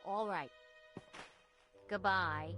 All right. Goodbye.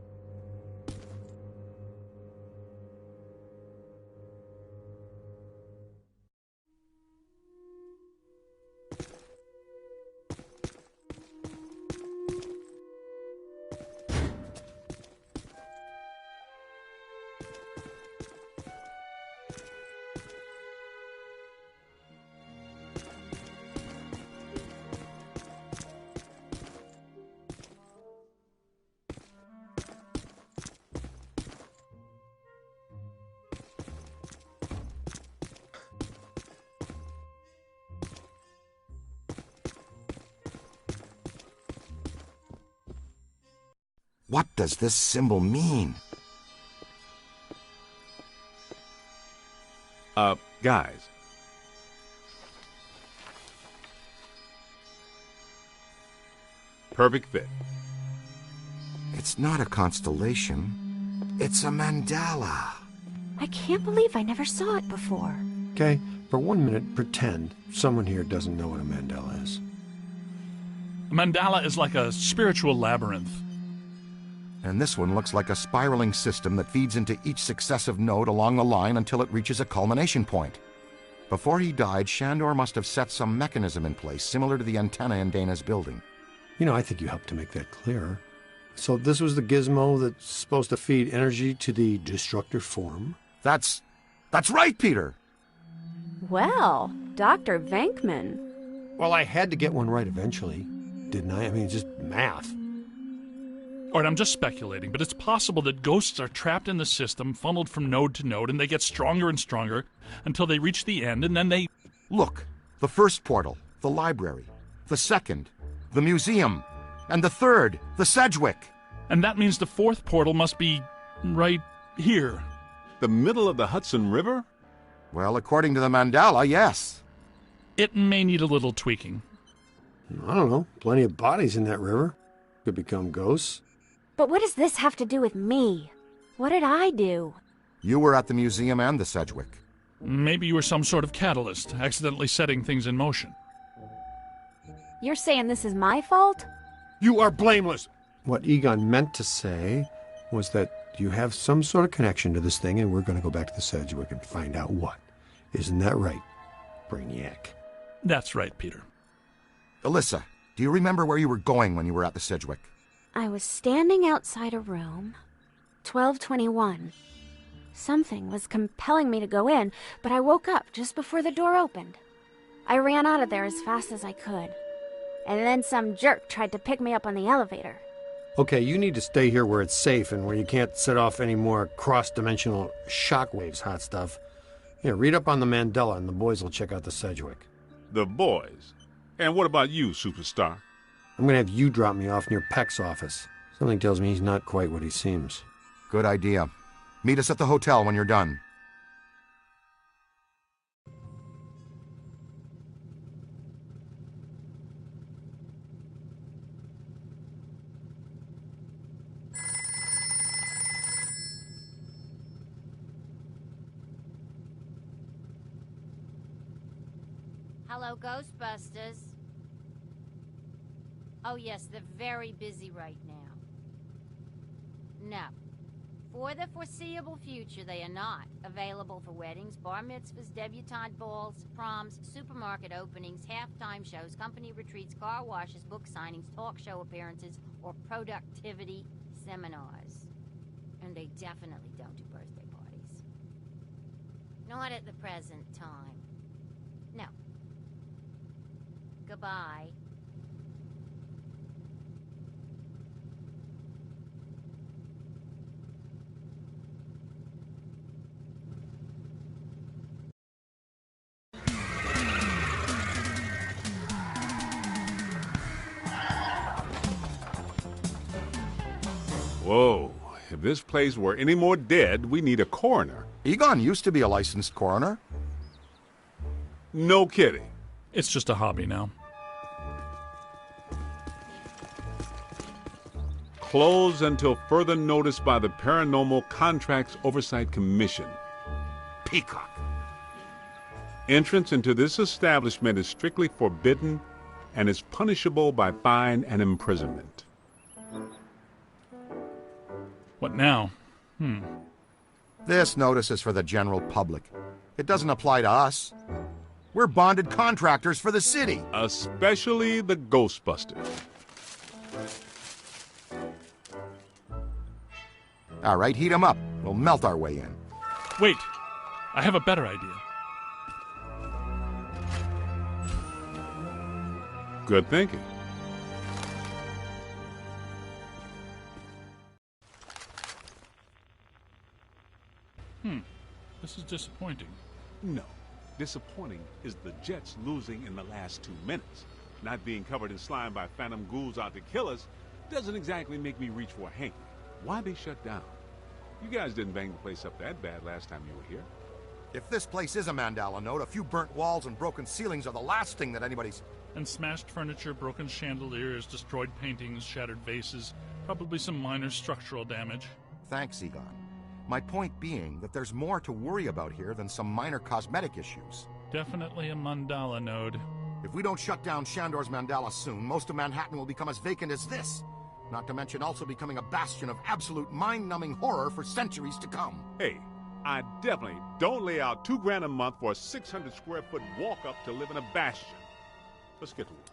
What does this symbol mean? Guys. Perfect fit. It's not a constellation. It's a mandala. I can't believe I never saw it before. Okay, for 1 minute, pretend someone here doesn't know what a mandala is. A mandala is like a spiritual labyrinth. And this one looks like a spiraling system that feeds into each successive node along the line until it reaches a culmination point. Before he died, Shandor must have set some mechanism in place similar to the antenna in Dana's building. You know, I think you helped to make that clearer. So this was the gizmo that's supposed to feed energy to the destructor form? That's right, Peter! Well, Dr. Venkman. Well, I had to get one right eventually, didn't I? I mean, just math. All right, I'm just speculating, but it's possible that ghosts are trapped in the system, funneled from node to node, and they get stronger and stronger until they reach the end, and then they... Look, the first portal, the library. The second, the museum. And the third, the Sedgwick. And that means the fourth portal must be right here. The middle of the Hudson River? Well, according to the mandala, yes. It may need a little tweaking. I don't know. Plenty of bodies in that river. Could become ghosts. But what does this have to do with me? What did I do? You were at the museum and the Sedgwick. Maybe you were some sort of catalyst, accidentally setting things in motion. You're saying this is my fault? You are blameless. What Egon meant to say was that you have some sort of connection to this thing, and we're going to go back to the Sedgwick and find out what. Isn't that right, Brainiac? That's right, Peter. Alyssa, do you remember where you were going when you were at the Sedgwick? I was standing outside a room, 1221. Something was compelling me to go in, but I woke up just before the door opened. I ran out of there as fast as I could. And then some jerk tried to pick me up on the elevator. Okay, you need to stay here where it's safe and where you can't set off any more cross-dimensional shockwaves, hot stuff. Here, read up on the mandala and the boys will check out the Sedgwick. The boys? And what about you, superstar? I'm going to have you drop me off near Peck's office. Something tells me he's not quite what he seems. Good idea. Meet us at the hotel when you're done. Hello, Ghostbusters. Oh, yes, they're very busy right now. No. For the foreseeable future, they are not available for weddings, bar mitzvahs, debutante balls, proms, supermarket openings, halftime shows, company retreats, car washes, book signings, talk show appearances, or productivity seminars. And they definitely don't do birthday parties. Not at the present time. No. Goodbye. Whoa. If this place were any more dead, we need a coroner. Egon used to be a licensed coroner. No kidding. It's just a hobby now. Closed until further notice by the Paranormal Contracts Oversight Commission. Peacock. Entrance into this establishment is strictly forbidden and is punishable by fine and imprisonment. What now? This notice is for the general public. It doesn't apply to us. We're bonded contractors for the city. Especially the Ghostbusters. All right, heat 'em up. We'll melt our way in. Wait, I have a better idea. Good thinking. This is disappointing. No. Disappointing is the Jets losing in the last 2 minutes. Not being covered in slime by phantom ghouls out to kill us doesn't exactly make me reach for a hanky. Why they shut down? You guys didn't bang the place up that bad last time you were here. If this place is a Mandala node, a few burnt walls and broken ceilings are the last thing that anybody's... And smashed furniture, broken chandeliers, destroyed paintings, shattered vases, probably some minor structural damage. Thanks, Egon. My point being that there's more to worry about here than some minor cosmetic issues. Definitely a mandala node. If we don't shut down Shandor's Mandala soon, most of Manhattan will become as vacant as this. Not to mention also becoming a bastion of absolute mind-numbing horror for centuries to come. Hey, I definitely don't lay out $2 a month for a 600 square foot walk-up to live in a bastion. Let's get to work.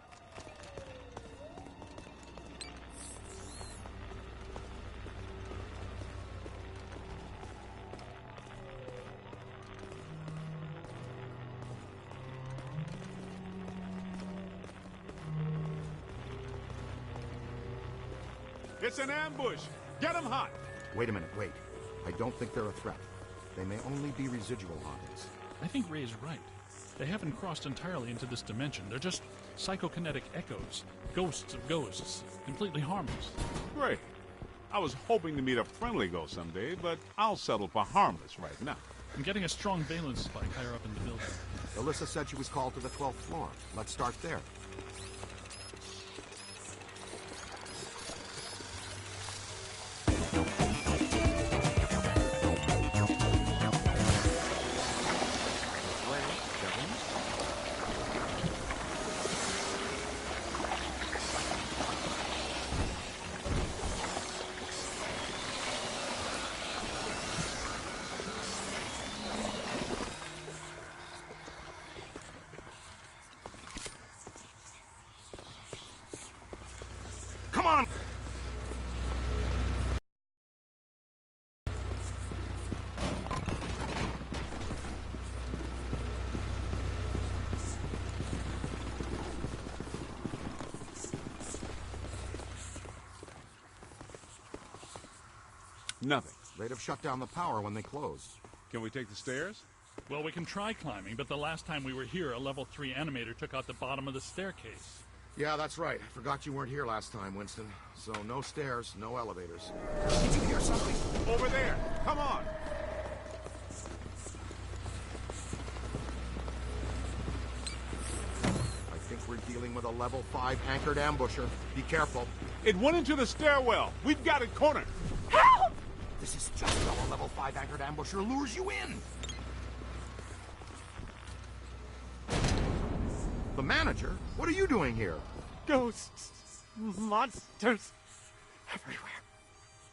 It's an ambush! Get them hot! Wait a minute, wait. I don't think they're a threat. They may only be residual hauntings. I think Ray's right. They haven't crossed entirely into this dimension. They're just psychokinetic echoes, ghosts of ghosts, completely harmless. Great. I was hoping to meet a friendly ghost someday, but I'll settle for harmless right now. I'm getting a strong valence spike higher up in the building. Alyssa said she was called to the 12th floor. Let's start there. Come on! Nothing. They'd have shut down the power when they closed. Can we take the stairs? Well, we can try climbing, but the last time we were here, a level 3 animator took out the bottom of the staircase. Yeah, that's right. I forgot you weren't here last time, Winston. So no stairs, no elevators. Did you hear something? Over there! Come on! I think we're dealing with a level 5 anchored ambusher. Be careful. It went into the stairwell! We've got it cornered! Help! This is just how a level 5 anchored ambusher lures you in. The manager? What are you doing here? Ghosts, monsters, everywhere.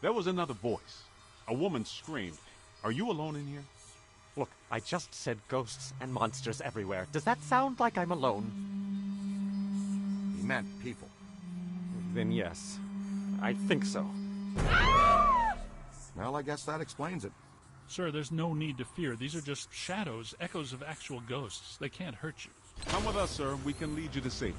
There was another voice. A woman screamed. Are you alone in here? Look, I just said ghosts and monsters everywhere. Does that sound like I'm alone? He meant people. Then yes, I think so. Well, I guess that explains it. Sir, there's no need to fear. These are just shadows, echoes of actual ghosts. They can't hurt you. Come with us, sir. We can lead you to safety.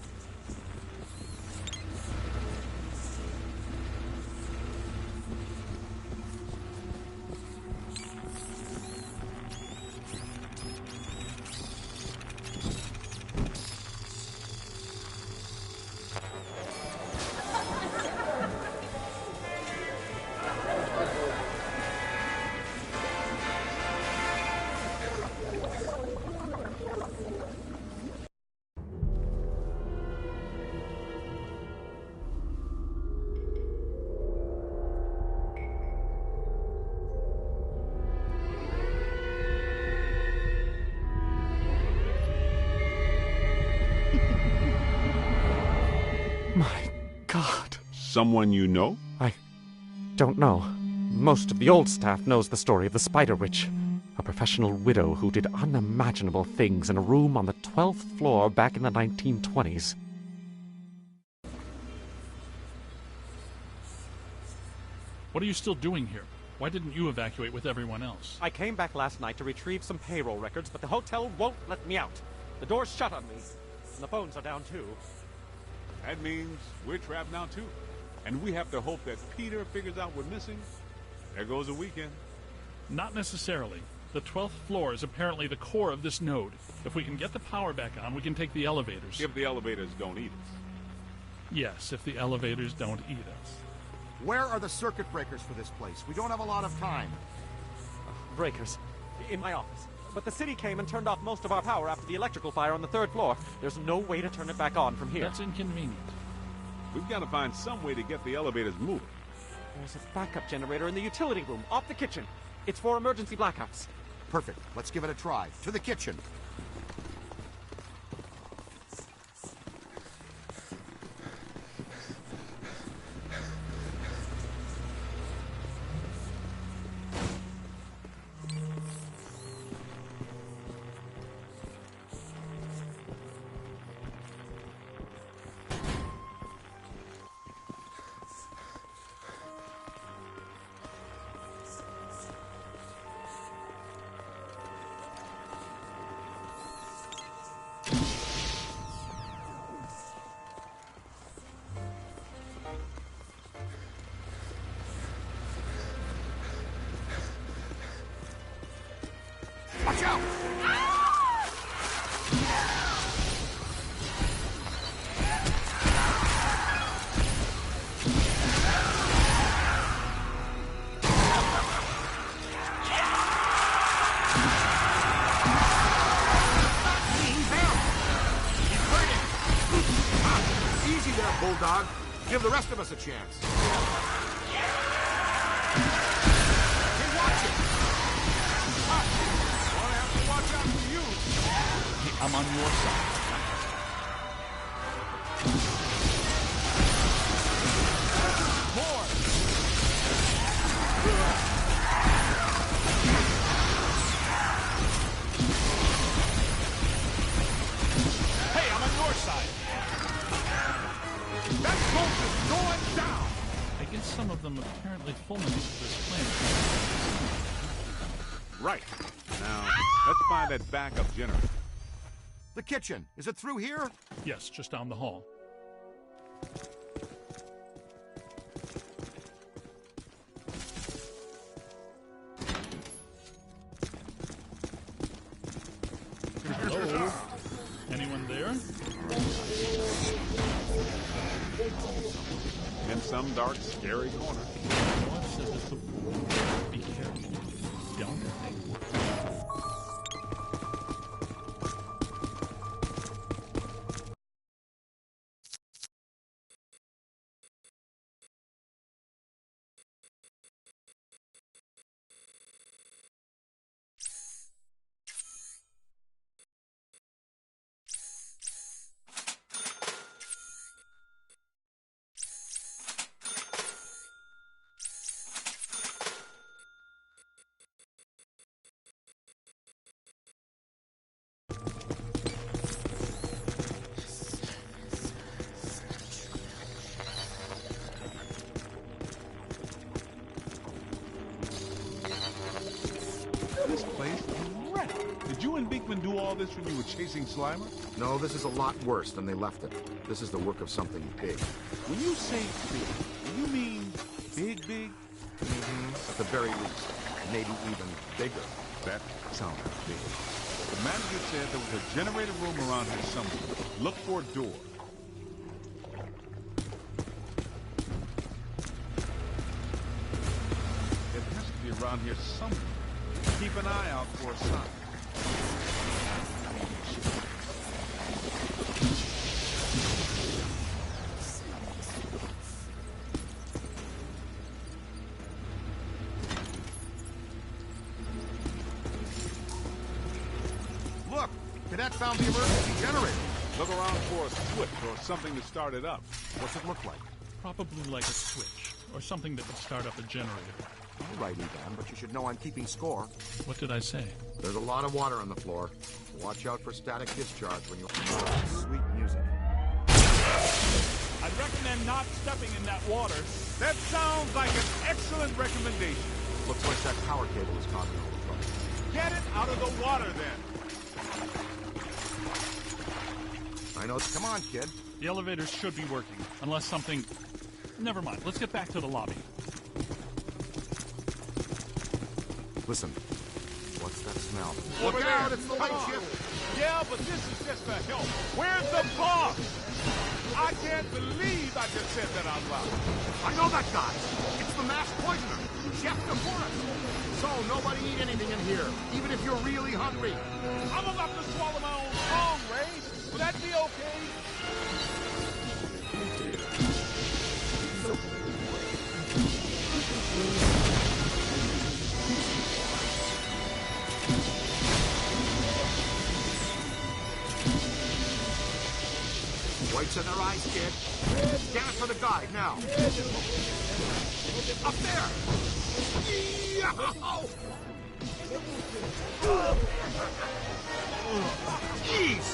My God. Someone you know? I don't know. Most of the old staff knows the story of the Spider Witch, a professional widow who did unimaginable things in a room on the 12th floor back in the 1920s. What are you still doing here? Why didn't you evacuate with everyone else? I came back last night to retrieve some payroll records, but the hotel won't let me out. The door's shut on me, and the phones are down too. That means we're trapped now, too. And we have to hope that Peter figures out we're missing. There goes a weekend. Not necessarily. The 12th floor is apparently the core of this node. If we can get the power back on, we can take the elevators. If the elevators don't eat us. Yes, if the elevators don't eat us. Where are the circuit breakers for this place? We don't have a lot of time. Breakers. In my office. But the city came and turned off most of our power after the electrical fire on the 3rd floor. There's no way to turn it back on from here. That's inconvenient. We've got to find some way to get the elevators moving. There's a backup generator in the utility room, off the kitchen. It's for emergency blackouts. Perfect. Let's give it a try. To the kitchen. Watch out! Easy there, Bulldog. Give the rest of us a chance. Hey, watch it! Watch out for you! Hey, I'm on your side. More! Hey, I'm on your side! That boat is going down! I guess some of them apparently fulminated this plane. Right. Now, let's find that backup generator. The kitchen. Is it through here? Yes, just down the hall. Hello? Anyone there? In some dark, scary corner. I've said this before. Be careful. Don't think. This place is wrecked. Did you and Beekman do all this when you were chasing Slimer? No, this is a lot worse than they left it. This is the work of something big. When you say big, do you mean big, big? At the very least. Maybe even bigger. That sounds big. The manager said there was a generator room around here somewhere. Look for a door. It has to be around here somewhere. Keep an eye out for a sign. Look! Cadet found the emergency generator. Look around for a switch or something to start it up. What's it look like? Probably like a switch, or something that would start up a generator. All right, Egon, but you should know I'm keeping score. What did I say? There's a lot of water on the floor. Watch out for static discharge when you... Sweet music. I'd recommend not stepping in that water. That sounds like an excellent recommendation. Looks like that power cable is causing all the trouble. Get it out of the water, then. I know. Come on, kid. The elevators should be working, unless something... Never mind. Let's get back to the lobby. Listen. What's that smell? Over Look there. out! It's the Come light on. ship! Yeah, but this is just a help. Where's the boss? I can't believe I just said that out loud. I know that guy! It's the masked poisoner! Chef de Forest! So, nobody eat anything in here, even if you're really hungry. I'm about to swallow my own tongue, Ray. Will that be okay? Whites in their eyes, kid. Scan it for the guide, now. Up there! Jeez!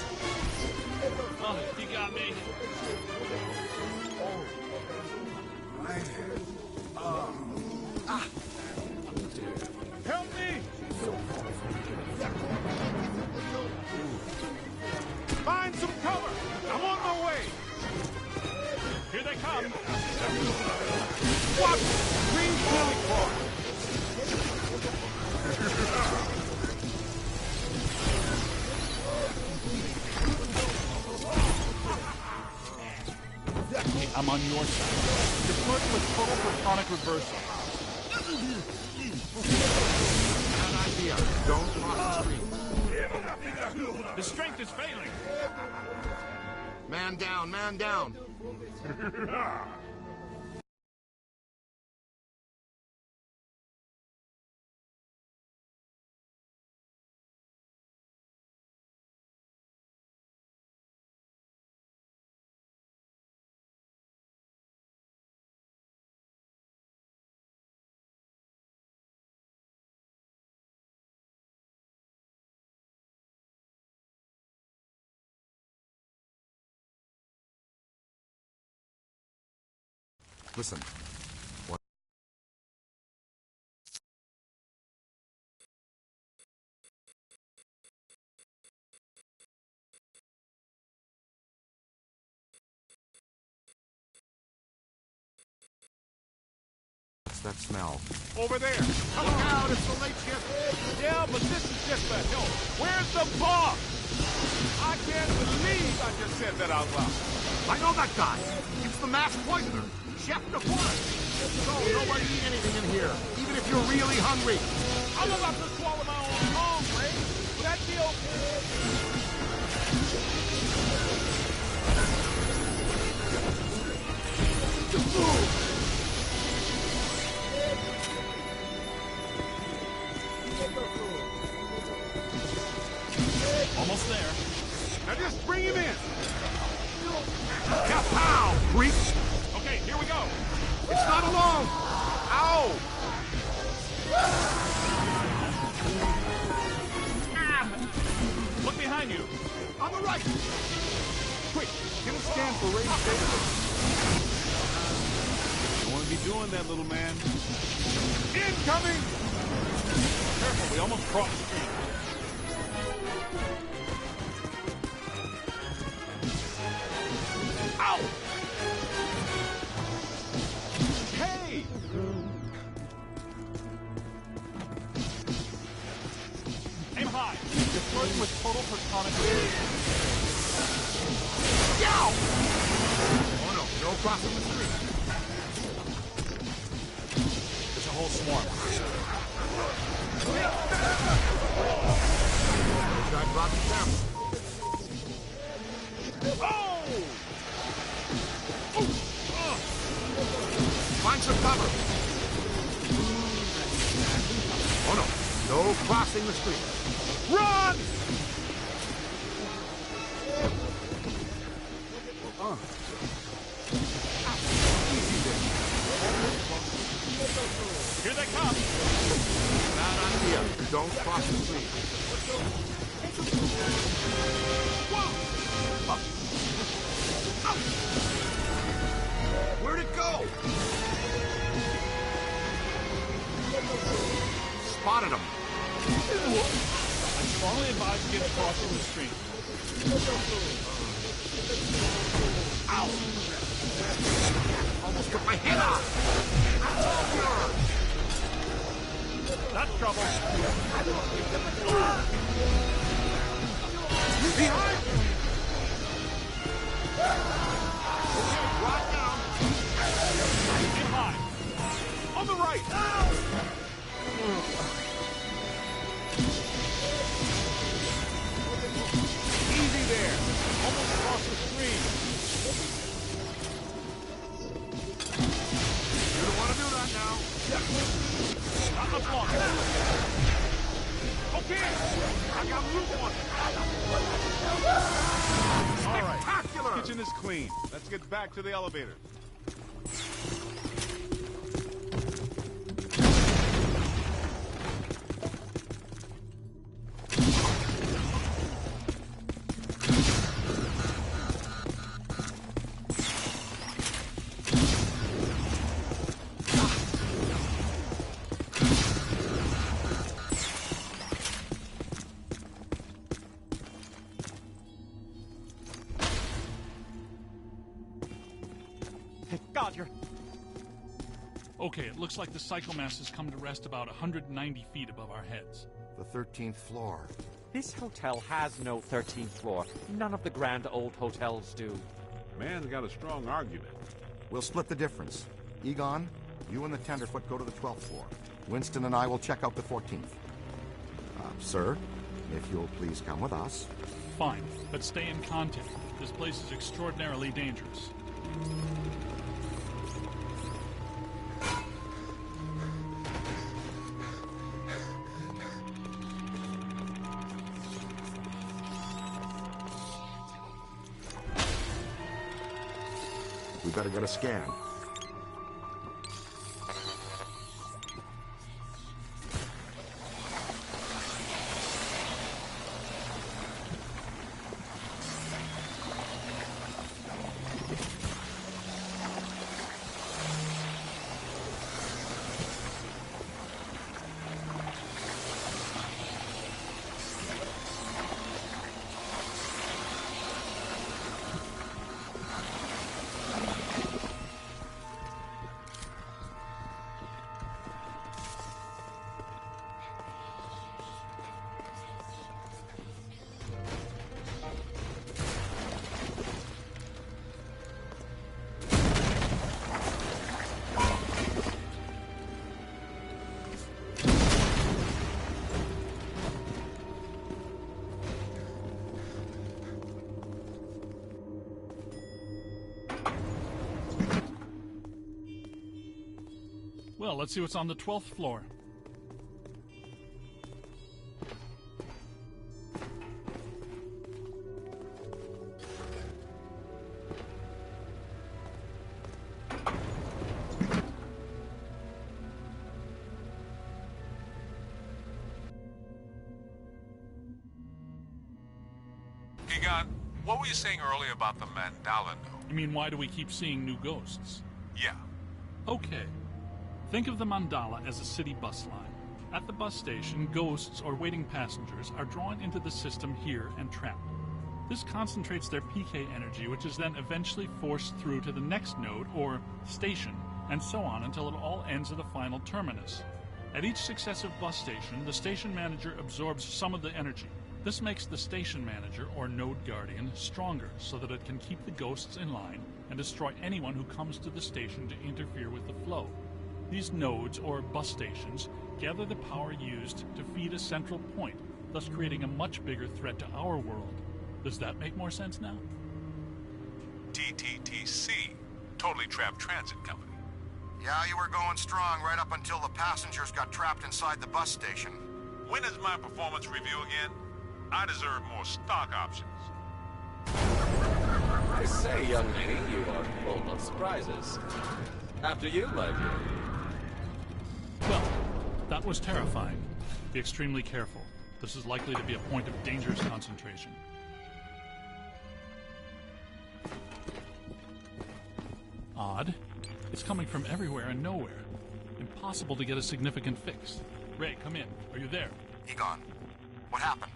Oh, you got me. Help me! Find some cover! I'm on my way! Here they come. Watch! Green chili claw! I'm on your side. You're flirting with total protonic reversal. Bad idea. Don't cross the street. The strength is failing. Man down, man down. Listen. What? What's that smell? Over there! Look out! It's the late shift! Yeah, but this is just a help. Where's the boss? I can't believe I just said that out loud. I know that guy! It's the masked poisoner! Chef de Forest! So, nobody eat anything in here, even if you're really hungry. I'm about to swallow my own tongue, Ray. Will that be Almost there. Now just bring him in. Kapow! Freaks! Okay, here we go. It's not alone! Ow! Look behind you. On the right! Quick, get a scan for Ray's data. Don't want to be doing that, little man. Incoming! Careful, we almost crossed the street. Ow! Hey! Aim high. You're flirting with total protonic reversal. Yow! Oh no, no crossing the street. There's a whole swarm. Try to drop the camera. Oh! Find some cover. Oh no, no crossing the street. Run! Here they come! Not on here. Don't cross the street. Where'd it go? Spotted him. I strongly advise against crossing the stream. Ow! Almost took my head off. That's trouble. Behind! Rock down. Get high. On the right. Easy there. Almost across the screen. You don't want to do that now. Not much longer. Okay. I got loot one. All right. Spectacular. Kitchen is clean. Let's get back to the elevator. God, you're... Okay, it looks like the psychomass has come to rest about 190 feet above our heads. The 13th floor. This hotel has no 13th floor. None of the grand old hotels do. Man's got a strong argument. We'll split the difference. Egon, you and the Tenderfoot go to the 12th floor. Winston and I will check out the 14th. Sir, if you'll please come with us. Fine, but stay in contact. This place is extraordinarily dangerous. We better get a scan. Well, let's see what's on the 12th floor. Egon, what were you saying earlier about the mandala node? You mean, why do we keep seeing new ghosts? Yeah. Okay. Think of the mandala as a city bus line. At the bus station, ghosts or waiting passengers are drawn into the system here and trapped. This concentrates their PK energy, which is then eventually forced through to the next node or station, and so on until it all ends at a final terminus. At each successive bus station, the station manager absorbs some of the energy. This makes the station manager, or node guardian, stronger so that it can keep the ghosts in line and destroy anyone who comes to the station to interfere with the flow. These nodes, or bus stations, gather the power used to feed a central point, thus creating a much bigger threat to our world. Does that make more sense now? TTTC, Totally Trapped Transit Company. Yeah, you were going strong right up until the passengers got trapped inside the bus station. When is my performance review again? I deserve more stock options. I say, young lady, you are full of surprises. After you, my dear. Well, That was terrifying. Be extremely careful. This is likely to be a point of dangerous concentration. Odd. It's coming from everywhere and nowhere. Impossible to get a significant fix. Ray, come in. Are you there? Egon, what happened?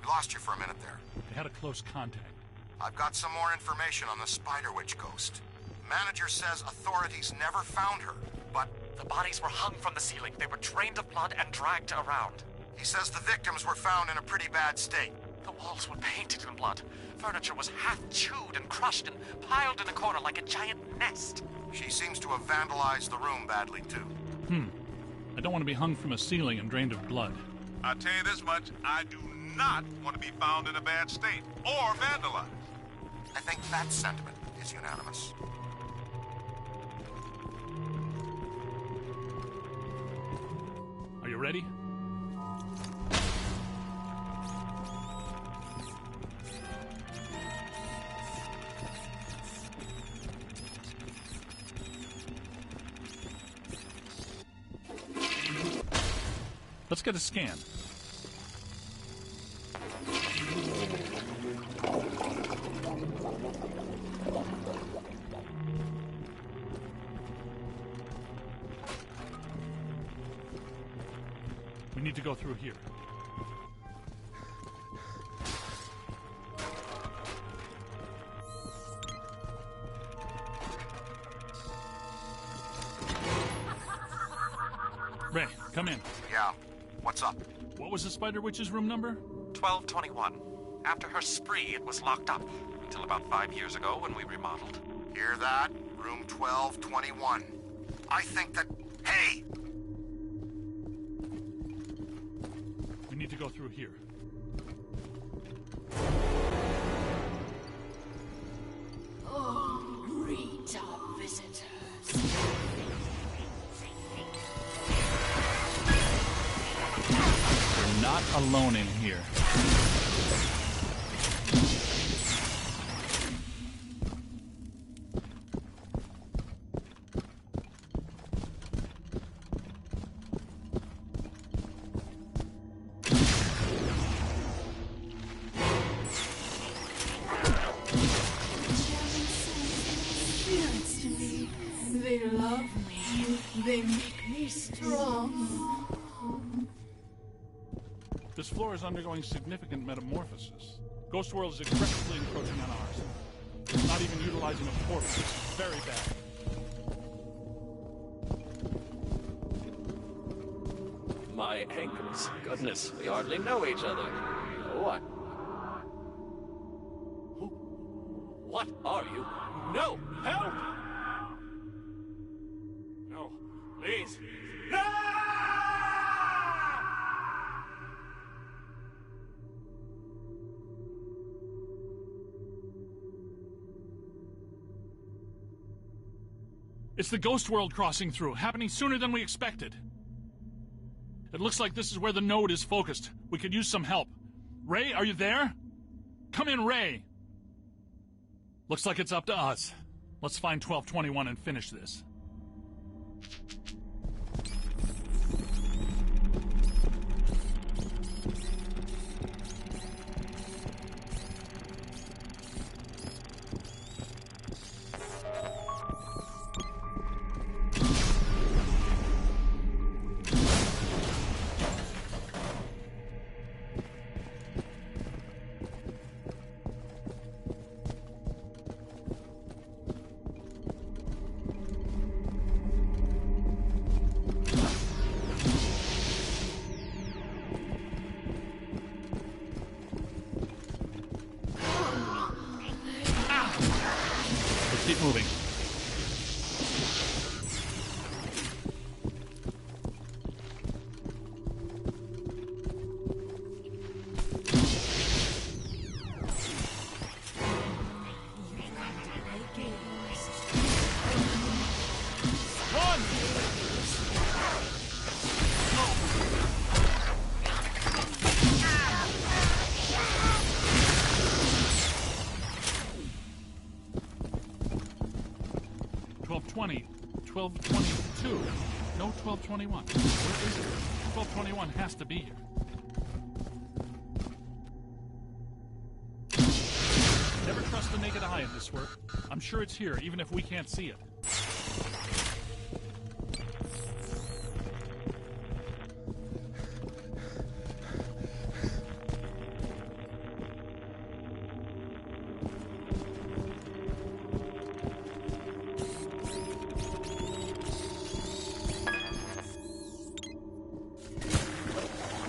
We lost you for a minute there. They had a close contact. I've got some more information on the Spider Witch ghost. Manager says authorities never found her, but The bodies were hung from the ceiling. They were drained of blood and dragged around. he says the victims were found in a pretty bad state. The walls were painted in blood. Furniture was half chewed and crushed and piled in a corner like a giant nest. She seems to have vandalized the room badly, too. I don't want to be hung from a ceiling and drained of blood. I tell you this much, I do not want to be found in a bad state or vandalized. I think that sentiment is unanimous. Are you ready? Let's get a scan. We need to go through here. Ray, come in. Yeah, what's up? What was the Spider Witch's room number? 1221. After her spree, it was locked up. Until about 5 years ago when we remodeled. Hear that? Room 1221. I think that... Hey! We need to go through here. Oh, greet our visitors. We're not alone in here. Spirits to me. They love me. They make me strong. This floor is undergoing significant metamorphosis. Ghost World is aggressively encroaching on ours. It's not even utilizing a portal. This is very bad. My ankles. Goodness, we hardly know each other. What? What are you? No! Help! No, please. No! It's the Ghost World crossing through, happening sooner than we expected. It looks like this is where the node is focused. We could use some help. Ray, are you there? Come in, Ray! Looks like it's up to us. Let's find 1221 and finish this. Keep moving. Run! $12.20, $12.22. No 1221. Where is it? 1221 has to be here. Never trust the naked eye at this work. I'm sure it's here, even if we can't see it.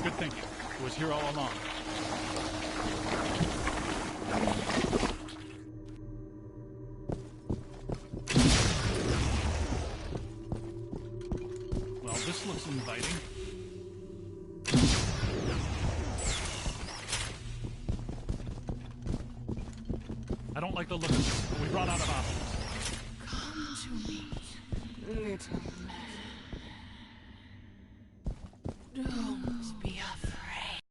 Good thinking. It was here all along. Well, this looks inviting. I don't like the look of this, but we've run out of options. Come to me, little man. Don't be afraid.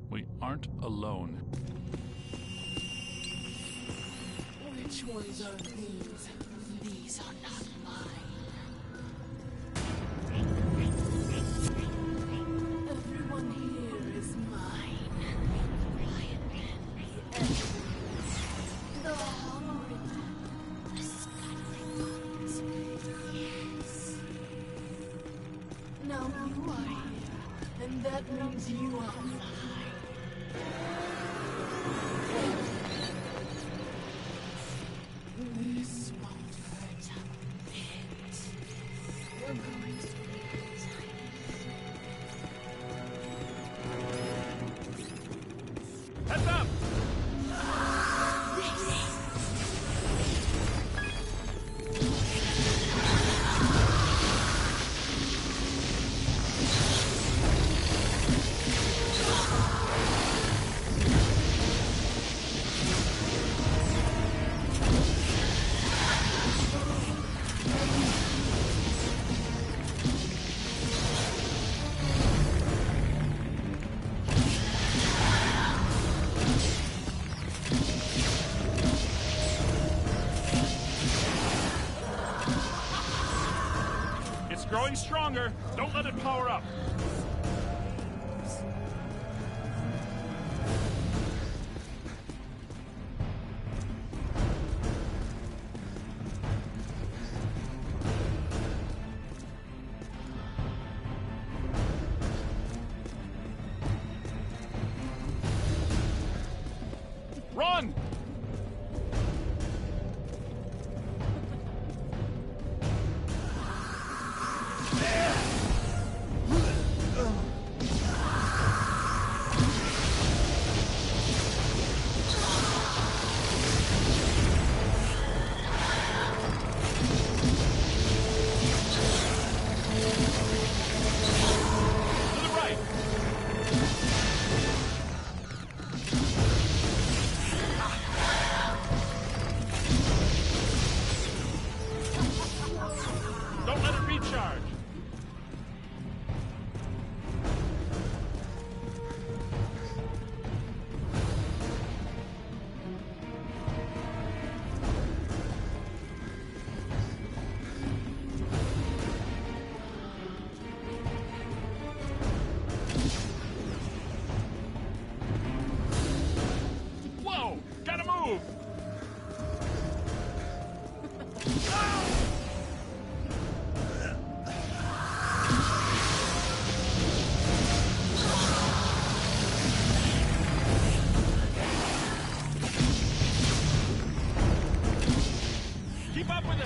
We aren't alone. Which ones are these? These are not mine. Everyone here is mine. The enemy, the hungry man, the scuttling ones. Yes. Now you are here, and that means you are mine. This won't hurt a bit. You're going to be tiny. Heads up! It's growing stronger. Don't let it power up. Run!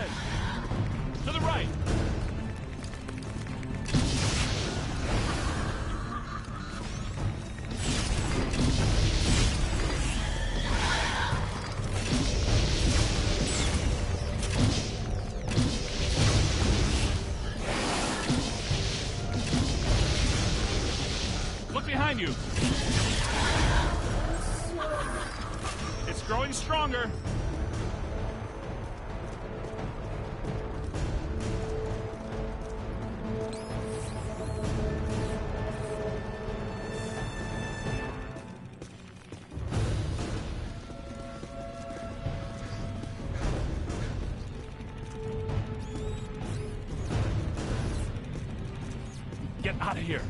ahead. To the right. Look behind you. It's growing stronger. Get out of here.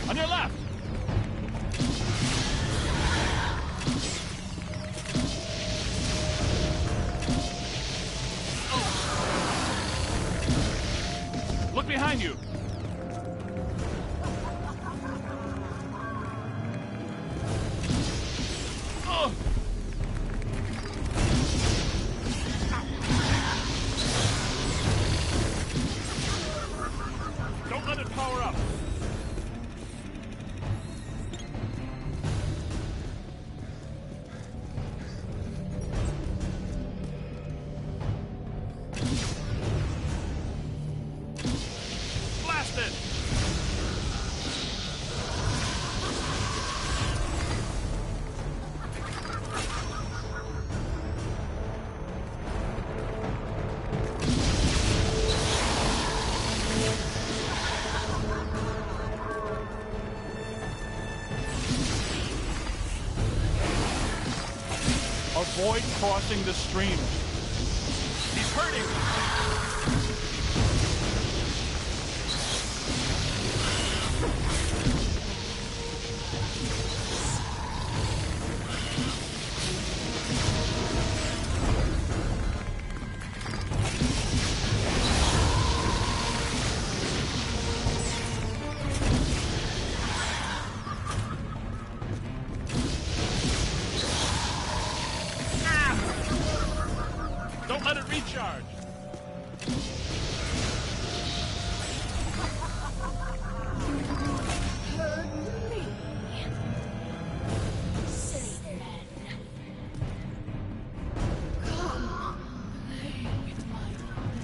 On your left. Look behind you. Don't let it power up. Blast it! Avoid crossing the stream. He's hurting. Don't let it recharge. Silly men. Come, play with my eyes.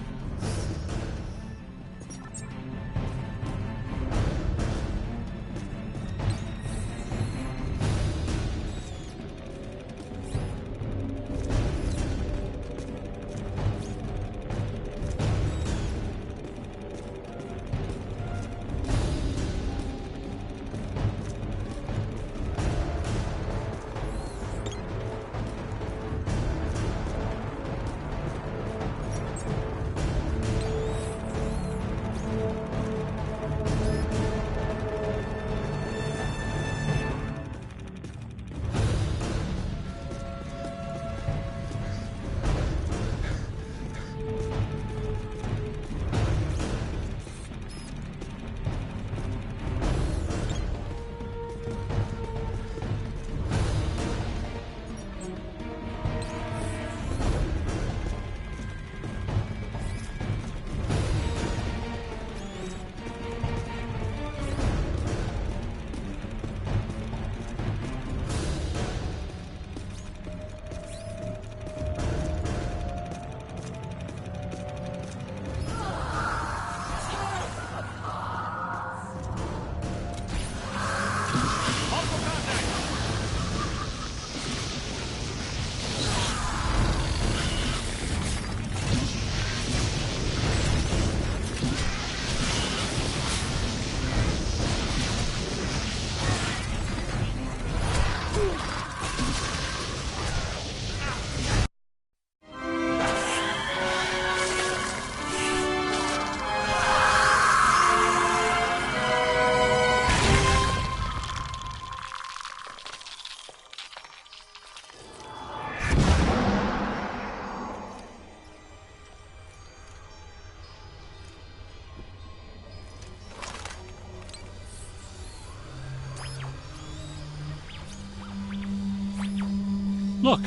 Look,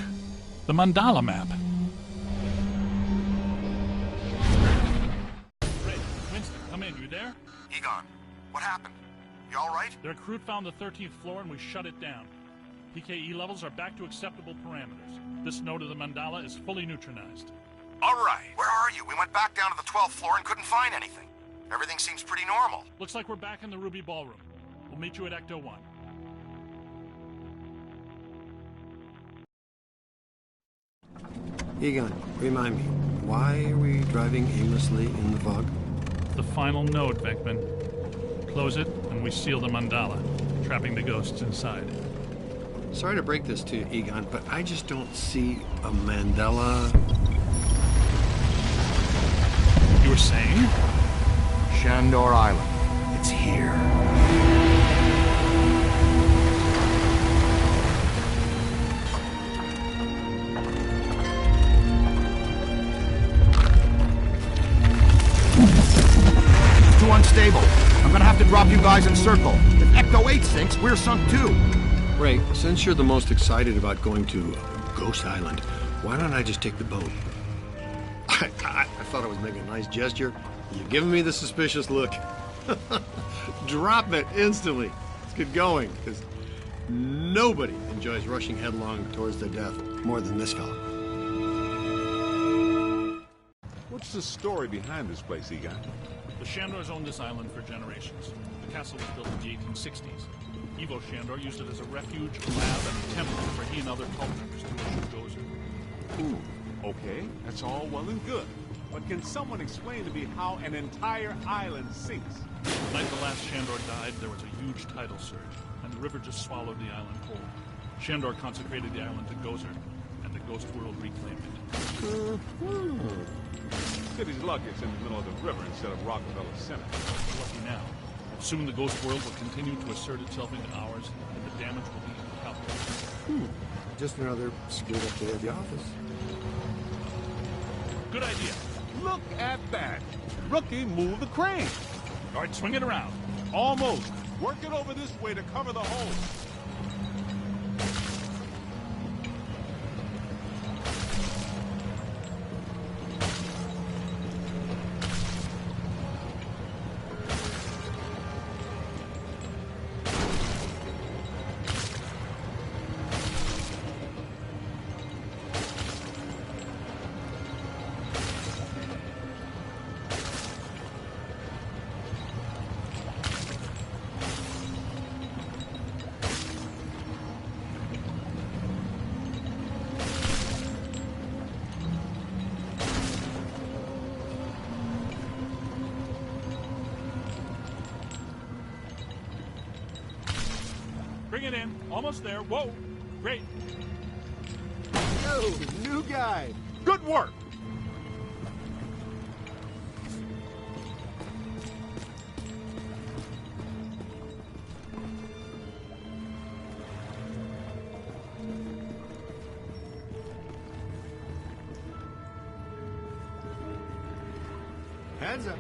the mandala map. Ray, Winston, come in. You there? Egon, what happened? You all right? Their crew found the 13th floor and we shut it down. PKE levels are back to acceptable parameters. This node of the mandala is fully neutronized. All right. Where are you? We went back down to the 12th floor and couldn't find anything. Everything seems pretty normal. Looks like we're back in the Ruby Ballroom. We'll meet you at Ecto 1. Egon, remind me, why are we driving aimlessly in the fog? The final node, Beckman. Close it, and we seal the mandala, trapping the ghosts inside. Sorry to break this to you, Egon, but I just don't see a mandala. You were saying? Shandor Island. It's here. It's too unstable. I'm gonna have to drop you guys in circle. If Ecto 8 sinks, we're sunk too. Ray, since you're the most excited about going to Ghost Island, why don't I just take the boat? I thought I was making a nice gesture. You're giving me the suspicious look. Drop it instantly. Let's get going, because nobody enjoys rushing headlong towards their death more than this fella. What's the story behind this place, Egon? The Shandors owned this island for generations. The castle was built in the 1860s. Evo Shandor used it as a refuge, a lab, and a temple for he and other cult members to issue Gozer. Ooh, okay, that's all well and good. But can someone explain to me how an entire island sinks? The night the last Shandor died, there was a huge tidal surge, and the river just swallowed the island whole. Shandor consecrated the island to Gozer, and the ghost world reclaimed it. City's lucky it's in the middle of the river instead of Rockefeller Center. Lucky now. Soon the ghost world will continue to assert itself into ours, and the damage will be incalculable. Just another screwed up day at the office. Good idea. Look at that! Rookie, move the crane! All right, swing it around. Almost. Work it over this way to cover the hole. Bring it in. Almost there. Whoa. Great. Oh, new guy. Good work! Heads up.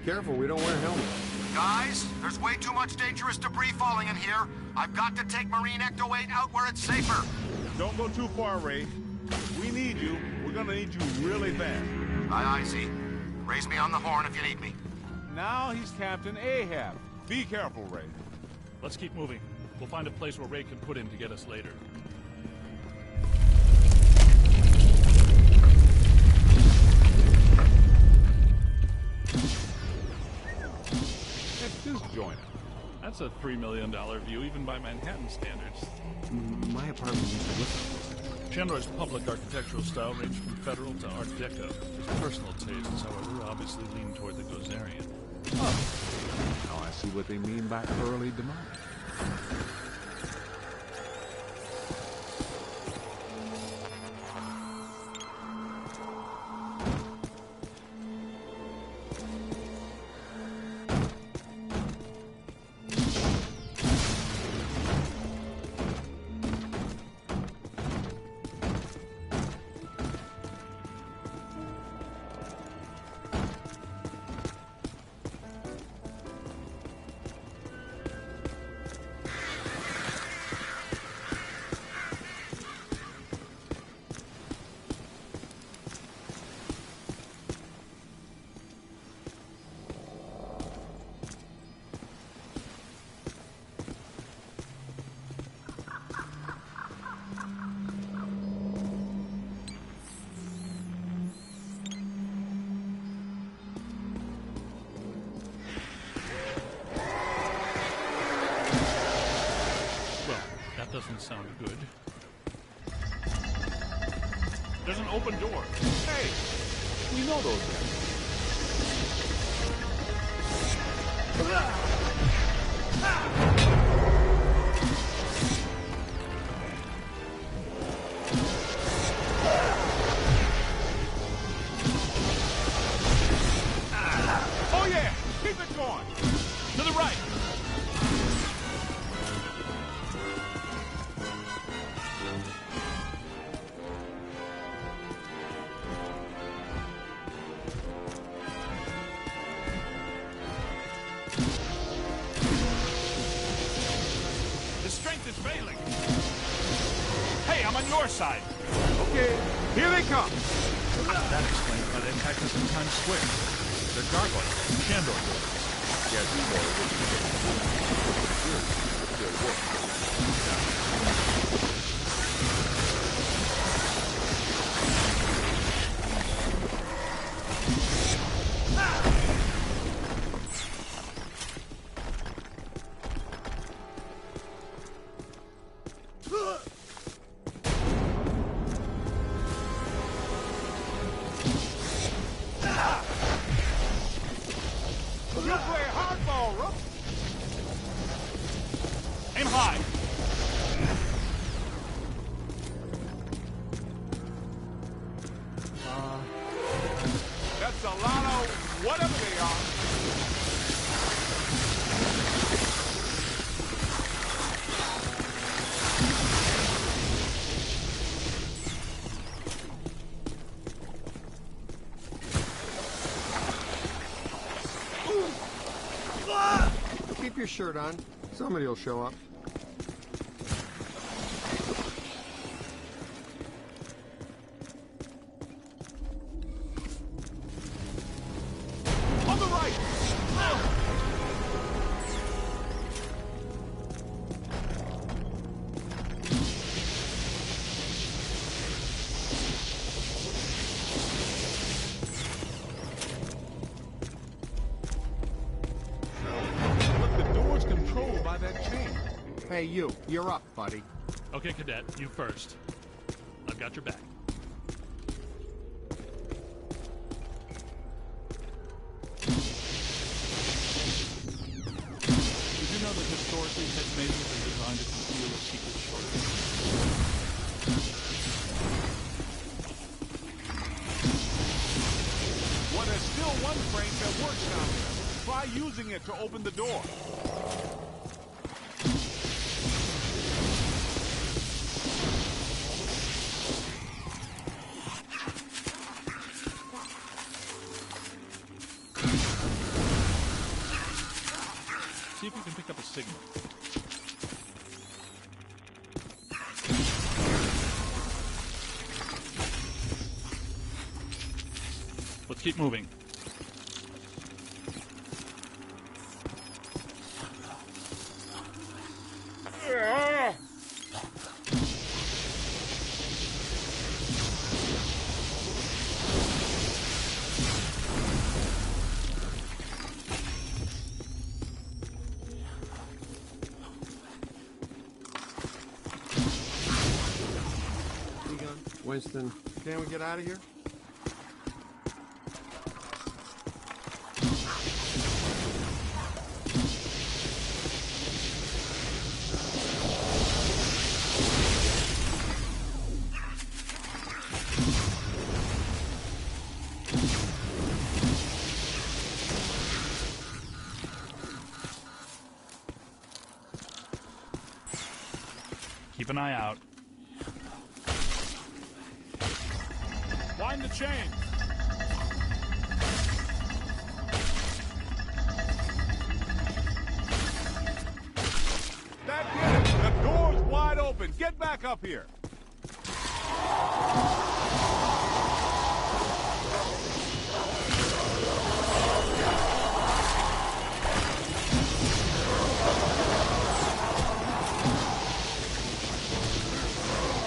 Careful, we don't wear helmets. Guys, there's way too much dangerous debris falling in here. I've got to take Marine Ecto 8 out where it's safer. Don't go too far, Ray. We need you. We're gonna need you really bad. Aye, Z. Raise me on the horn if you need me. Now he's Captain Ahab. Be careful, Ray. Let's keep moving. We'll find a place where Ray can put him to get us later. Check this joint out. That's a $3 million view, even by Manhattan standards. My apartment needs to look like this. Chandler's public architectural style ranged from Federal to Art Deco. His personal tastes, however, obviously lean toward the Gozerian. Oh, now I see what they mean by early demise. doesn't sound good. There's an open door. Hey, we know those guys. Oh yeah, keep it going. To the right. His strength is failing. Hey, I'm on your side. Okay, here they come. That explains why they attacked us in Times Square. They're gargoyles, Shandor buildings. Yeah, these more You play hardball, Rook. Aim high. That's a lot of whatever they are. Keep your shirt on. Somebody will show up. On the right. But the door's controlled by that chain. Hey, you're up, buddy. Okay, Cadet, you first. I've got your back. Did you know that historically head mazes are designed to conceal a secret shortage? Well, there's still one crank that works down there. Try using it to open the door. See if you can pick up a signal. Let's keep moving. Egon, Winston, can we get out of here? Keep an eye out. Wind the chain. That did it. The door's wide open. Get back up here.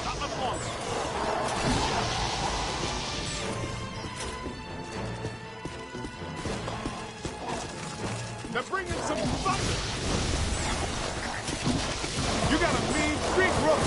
Not much longer. They're bringing some thunder. You got a mean streak, Rook.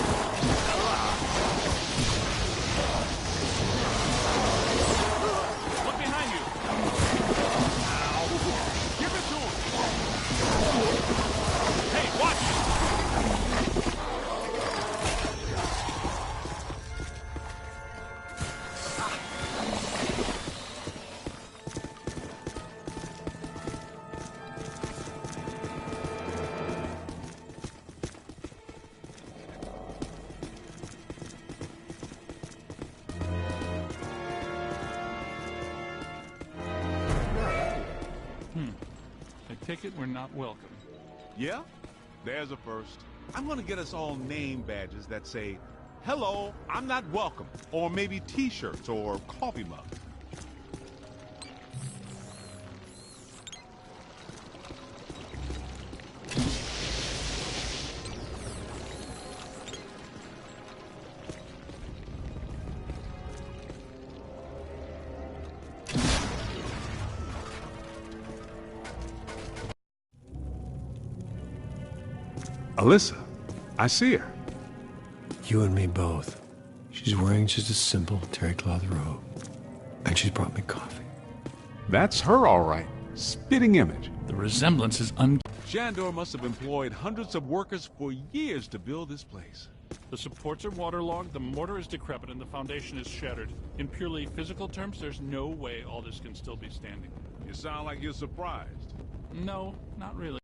take it we're not welcome. Yeah? There's a first. I'm gonna get us all name badges that say, "Hello, I'm not welcome," or maybe t-shirts or coffee mugs. Alyssa, I see her. You and me both. She's wearing just a simple terry cloth robe. And she's brought me coffee. That's her, all right. Spitting image. The resemblance is Shandor must have employed hundreds of workers for years to build this place. The supports are waterlogged, the mortar is decrepit, and the foundation is shattered. In purely physical terms, there's no way all this can still be standing. You sound like you're surprised. No, not really.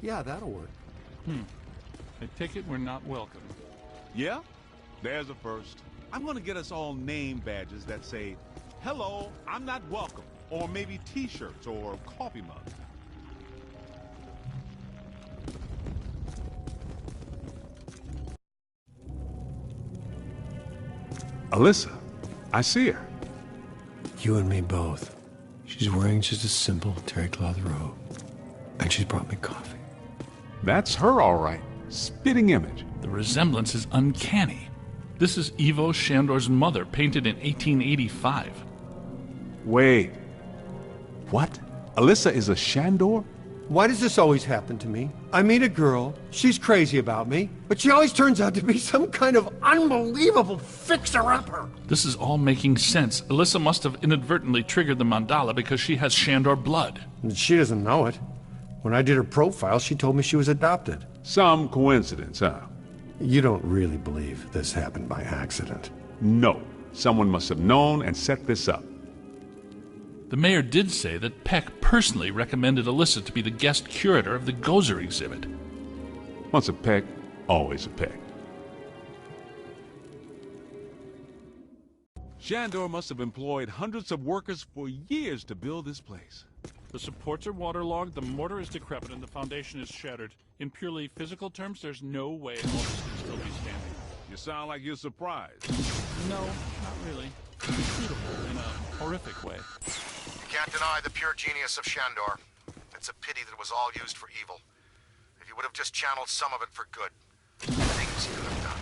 Yeah, that'll work. I take it we're not welcome. Yeah? There's a first. I'm gonna get us all name badges that say, "Hello, I'm not welcome," or maybe t-shirts or coffee mugs. Alyssa, I see her. You and me both. She's wearing just a simple terry cloth robe. And she's brought me coffee. That's her, all right. Spitting image. The resemblance is uncanny. This is Ivo Shandor's mother, painted in 1885. Wait. What? Alyssa is a Shandor? Why does this always happen to me? I meet a girl, she's crazy about me, but she always turns out to be some kind of unbelievable fixer-upper. This is all making sense. Alyssa must have inadvertently triggered the mandala because she has Shandor blood. And she doesn't know it. When I did her profile, she told me she was adopted. Some coincidence, huh? You don't really believe this happened by accident? No. Someone must have known and set this up. The mayor did say that Peck personally recommended Alyssa to be the guest curator of the Gozer exhibit. Once a Peck, always a Peck. Shandor must have employed hundreds of workers for years to build this place. The supports are waterlogged, the mortar is decrepit, and the foundation is shattered. In purely physical terms, there's no way all this can still be standing. You sound like you're surprised. No, not really. It's beautiful in a horrific way. You can't deny the pure genius of Shandor. It's a pity that it was all used for evil. If you would have just channeled some of it for good, things you could have done.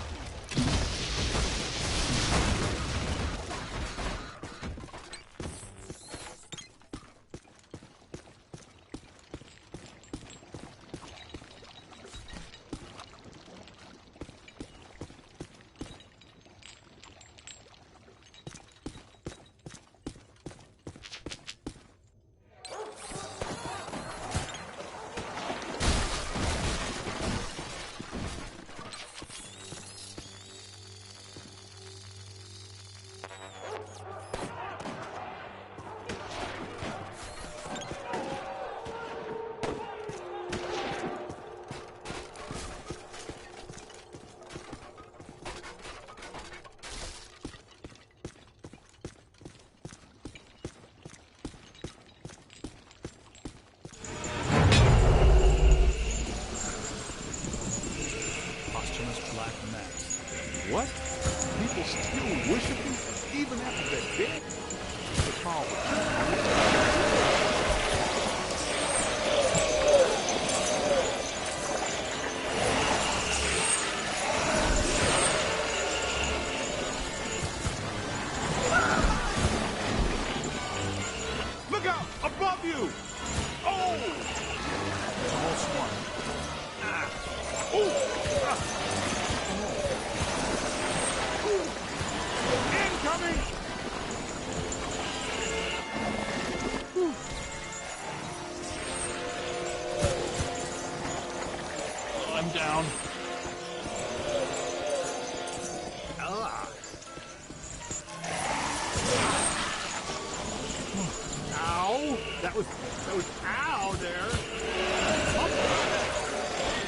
was ow there.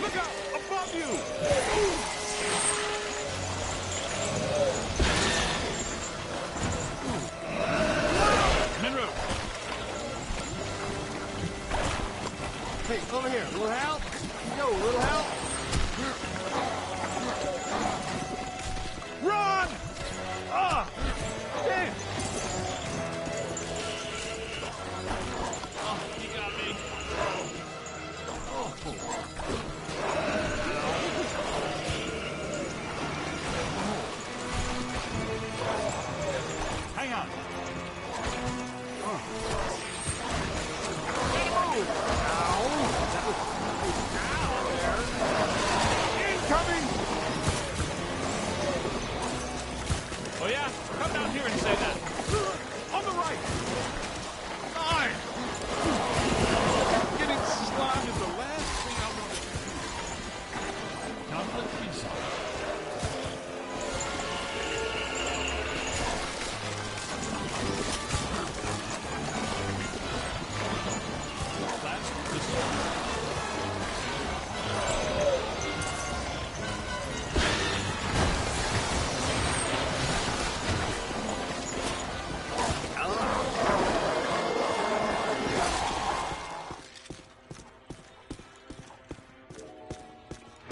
Look out! Above you! Minro! Hey, over here. Little help? Yo, little help? Run! Ah! Damn! Oh, he got me. Hang on. Incoming! Oh yeah? Come down here and say that. On the right! Fine! Getting slimed is the last thing I want to do. Conflict free zone. That's this one.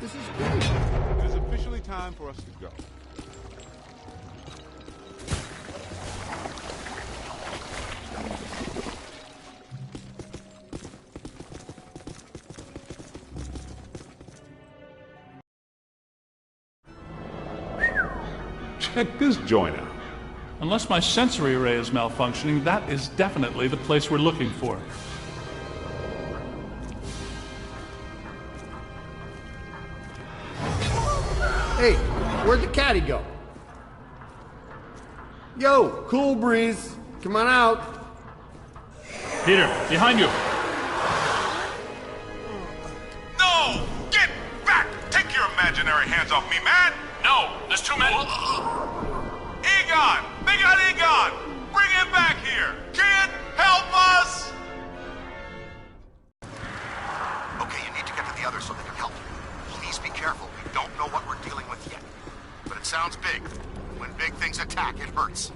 This is great. It is officially time for us to go. Check this joint out. Unless my sensory array is malfunctioning, that is definitely the place we're looking for. Hey, where'd the caddy go? Yo, cool breeze. Come on out. Peter, behind you. No! Get back! Take your imaginary hands off me, man! No, there's too many. Egon! They got Egon! Bring him back here! Kid, help us! Okay, you need to get to the others so they can help you. Please be careful. We don't know what we're dealing with yet. But it sounds big. When big things attack, it hurts.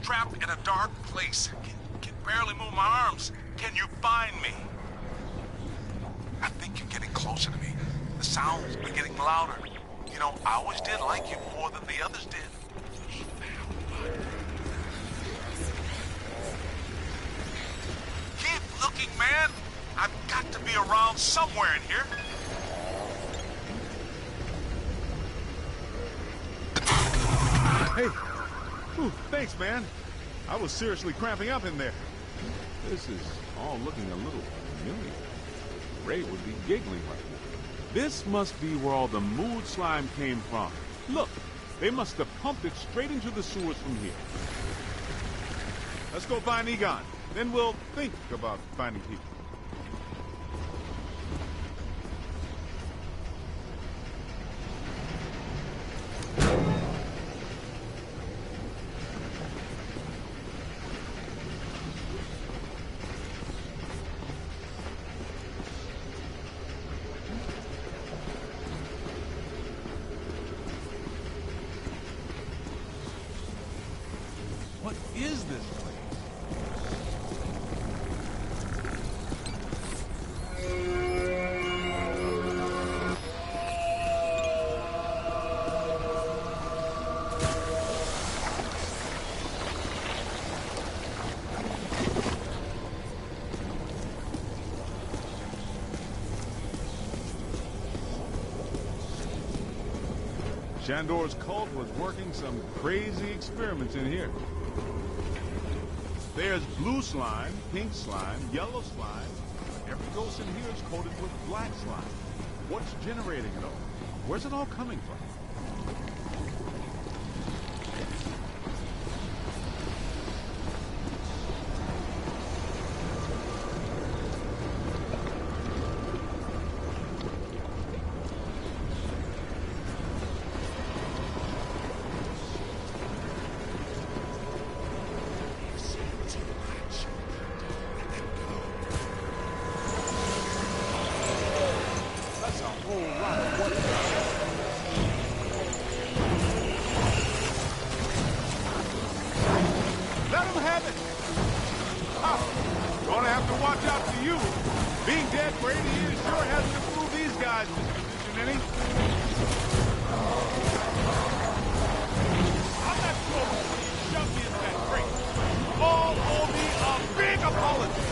trapped in a dark place. Can barely move my arms. Can you find me? I think you're getting closer to me. The sounds are getting louder. You know, I always did like you more than the others did. Keep looking, man. I've got to be around somewhere in here. Hey. Whew, thanks, man. I was seriously cramping up in there. This is all looking a little familiar. Ray would be giggling right now. This must be where all the mood slime came from. Look, they must have pumped it straight into the sewers from here. Let's go find Egon. Then we'll think about finding people. What is this place? Shandor's cult was working some crazy experiments in here. There's blue slime, pink slime, yellow slime. Every ghost in here is coated with black slime. What's generating it all? Where's it all coming from? Gonna have to watch out for you. Being dead for 80 years sure hasn't improved these guys' disposition any. I'm not sure when you shoved me into that crate. All owe me a big apology.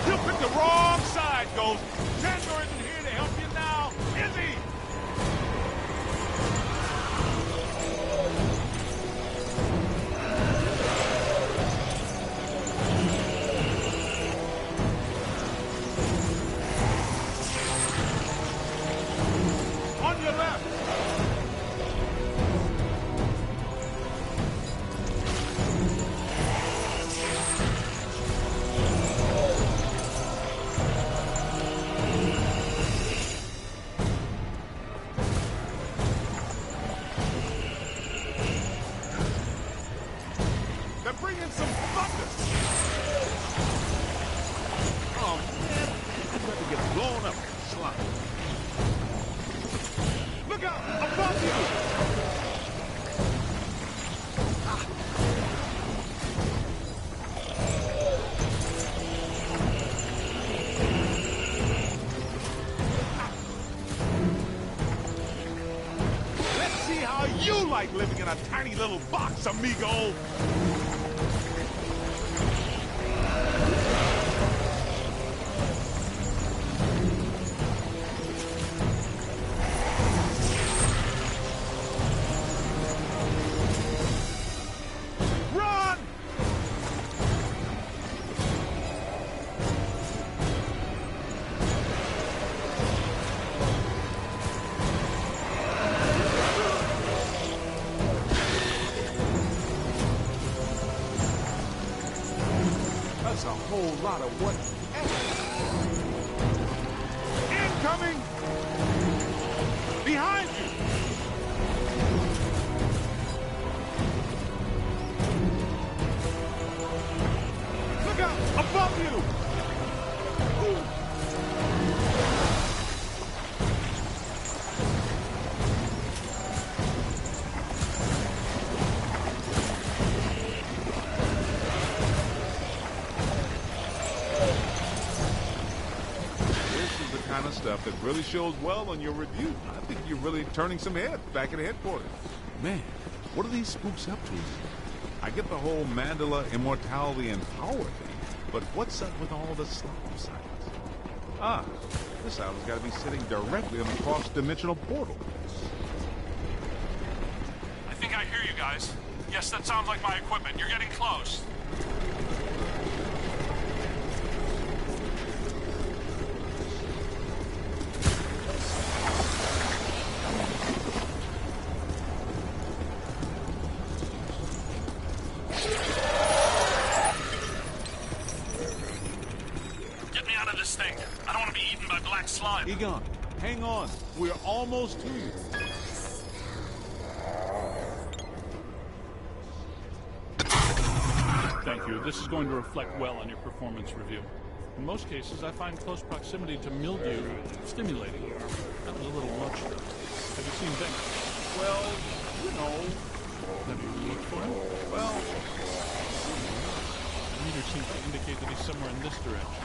You picked the wrong side, Ghost. Sandor isn't here to help you now, is he? On your left. They're bringing some thunder. Oh, man. I'm about to get blown up. Slime. Look out! Above you! Let's see how you like living in a tiny little box, amigo! Run! That's a whole lot of what? Incoming! Behind you! Look out! Above you! Ooh. This is the kind of stuff that really shows well on your review. I think you're really turning some heads back at headquarters. Man, what are these spooks up to? I get the whole Mandala immortality and power thing, but what's up with all the slop signs? Ah, this island's got to be sitting directly on the cross-dimensional portal. I think I hear you guys. Yes, that sounds like my equipment. You're getting close. Get me out of this thing. I don't want to be eaten by black slime. Egon, hang on. We're almost to you. Thank you. This is going to reflect well on your performance review. In most cases, I find close proximity to mildew stimulating. That was a little much, though. Have you seen Venus? Well, you know. Have you looked for him? Well, The meter seems to indicate that he's somewhere in this direction.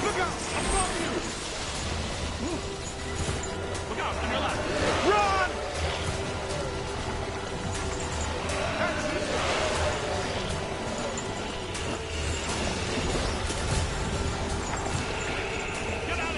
look out! Above you! Look out, on your left! Run! That's it! Get out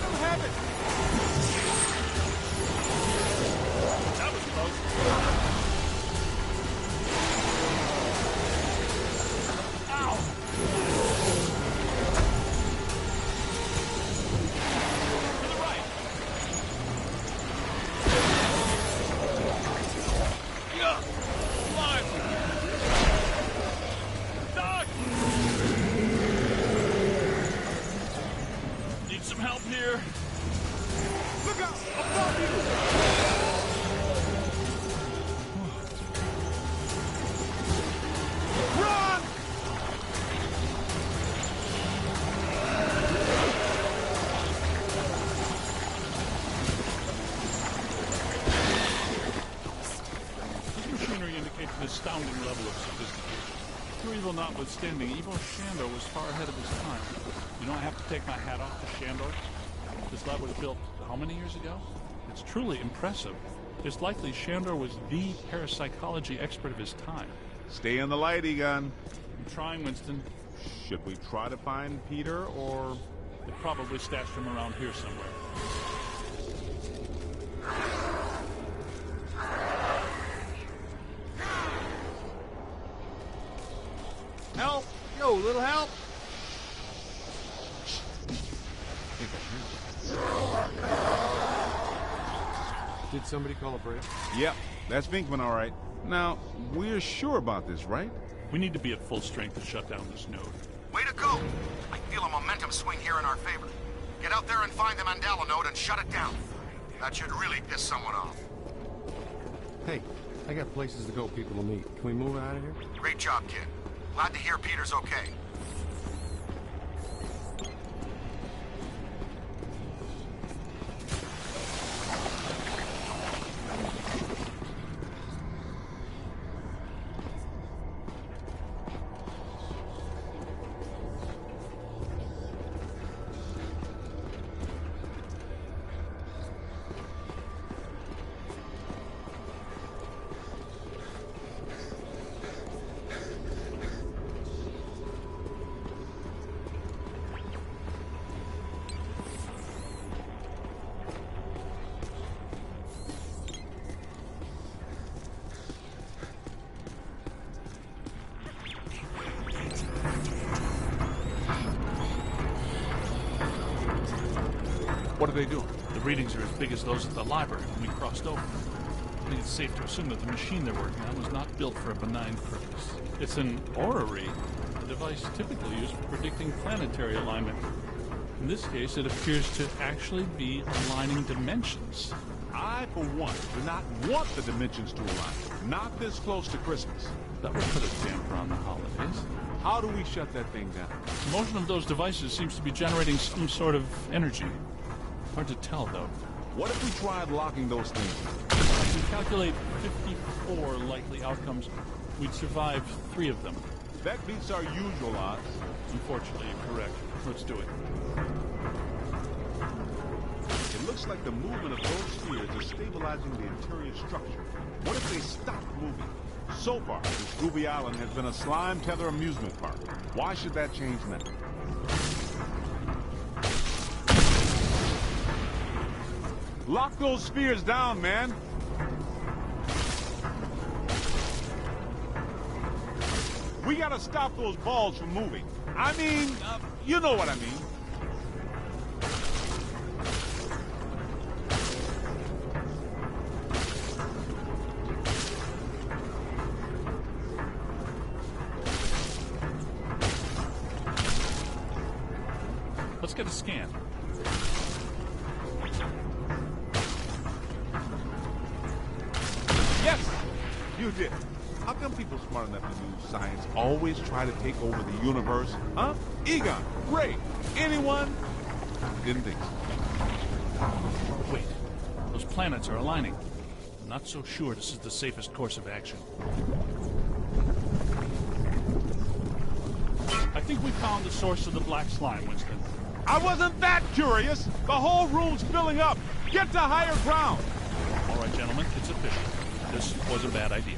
Let him have it! That was close. Ow! To the right. Yeah! Live! Doc! Need some help here? Look out! Above you! Run! This machinery indicates an astounding level of sophistication. True evil notwithstanding, evil Shandor was far ahead of his time. You know, I have to take my hat off to Shandor. This lab was built how many years ago? It's truly impressive. It's likely Shandor was the parapsychology expert of his time. Stay in the light, Egon. I'm trying, Winston. Should we try to find Peter, or... They probably stashed him around here somewhere. Help! Yo, little help! Did somebody call a break? Yep, that's Vinkman, all right. Now, we're sure about this, right? We need to be at full strength to shut down this node. Way to go! I feel a momentum swing here in our favor. Get out there and find the Mandela node and shut it down. That should really piss someone off. Hey, I got places to go, people to meet. Can we move out of here? Great job, kid. Glad to hear Peter's okay. What are they doing? The readings are as big as those at the library when we crossed over. I think it's safe to assume that the machine they're working on was not built for a benign purpose. It's an orrery, a device typically used for predicting planetary alignment. In this case, it appears to actually be aligning dimensions. I, for one, do not want the dimensions to align. Not this close to Christmas. That would put a damper on the holidays. How do we shut that thing down? The motion of those devices seems to be generating some sort of energy. Hard to tell, though. What if we tried locking those things? I can calculate 54 likely outcomes. We'd survive 3 of them. That beats our usual odds. Unfortunately, you're correct. Let's do it. It looks like the movement of those spheres is stabilizing the interior structure. What if they stop moving? So far, this Gooby Island has been a slime tether amusement park. Why should that change now? Lock those spheres down, man! We gotta stop those balls from moving. I mean, you know what I mean. Let's get a scan. Yes! You did. How come people smart enough to use science always try to take over the universe? Huh? Egon, Ray, anyone? Didn't think so. Wait. Those planets are aligning. I'm not so sure this is the safest course of action. I think we found the source of the black slime, Winston. I wasn't that curious! The whole room's filling up! Get to higher ground! All right, gentlemen, it's official. This was a bad idea.